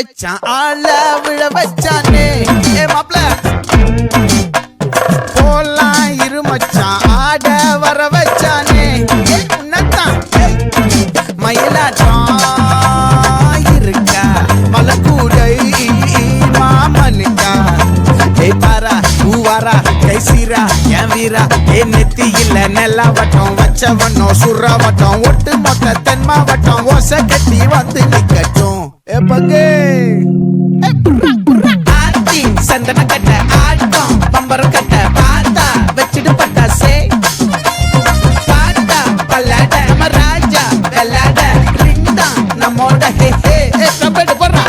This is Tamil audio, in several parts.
வச்சான் ஆள விழ வச்சானே ஏ மாப்ள போலாம் இருமச்சான் ஆட வர வச்சானே உன்னத்தான் மயிலாட்டம் இருக்கா மலக்கூடை மாமனுக்கா ஏய் பாரா ஊவாரா கைசீரா என் வீரா ஏ நெத்தி இல்ல நெல்லா வட்டம் வச்சவனோ சுறா வட்டம் ஒட்டு மொத்த தென் மாவட்டம் ஓசை கட்டி வந்து நிக்கட்டும் ஏ பங்கே ஆத்தி சந்தன கட்ட ஆட்டம் பம்பரம் கட்ட பாத்தா வச்சிடு பட்டாசே பாத்தா பல்லாட நம்ம ராஜா வெள்ளாட ரிண்டா நம்மோட ஹே ஹே கபடி போறா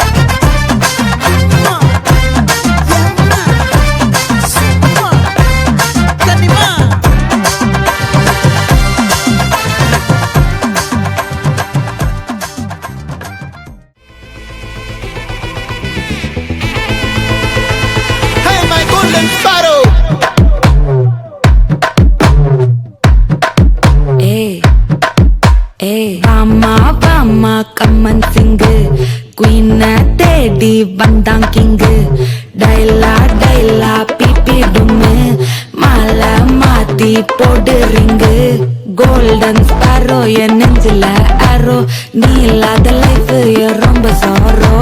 கம்மன் சிங்கு குயின தேடி வந்தான் கிங்கு டைலா டைலா பிபி டும்மு மாலை மாத்தி போடு ரிங்கு கோல்டன் ஸ்பாரோ என் நெஞ்சில ஆரோ நீ இல்லாத லைஃப் ரொம்ப சாரோ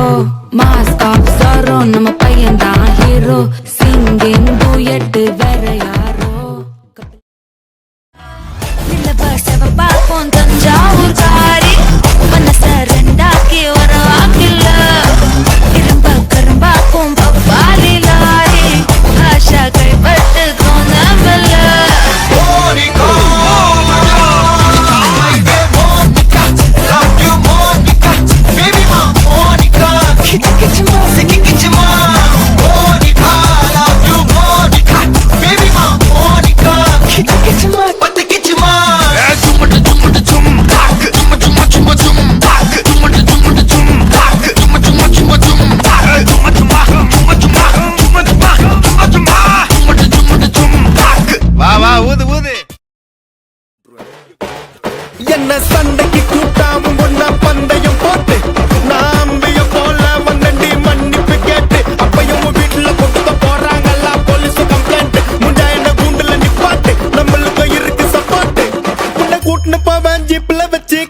மாஸ்க் ஆஃப் சாரோ நம்ம பையன் தான் ஹீரோ சிங்கிங் டூயட் வேற யாரோ பார்ப்போம் தஞ்சாவூர் காரி மனச ரெண்டாக்கி வர வாக்கில்ல இரும்ப கரும்பாக்கும் பப்பாலி லாரி ஆஷா கைப்பட்டு கோந்தமல்ல என்ன சண்டைக்கு கூட்டாவும் ஒன்னா பந்தயம் போட்டு நாம்பிய போல வந்தண்டி மன்னிப்பு கேட்டு அப்பையும் வீட்டுல கொண்டு போறாங்கல்ல போலீஸ் கம்ப்ளைண்ட் முண்டா என்ன கூண்டுல நிப்பாட்டு நம்மளுக்கு இருக்கு சப்போர்ட் உன்னை கூட்டுன்னு போவேன் ஜீப்ல வச்சு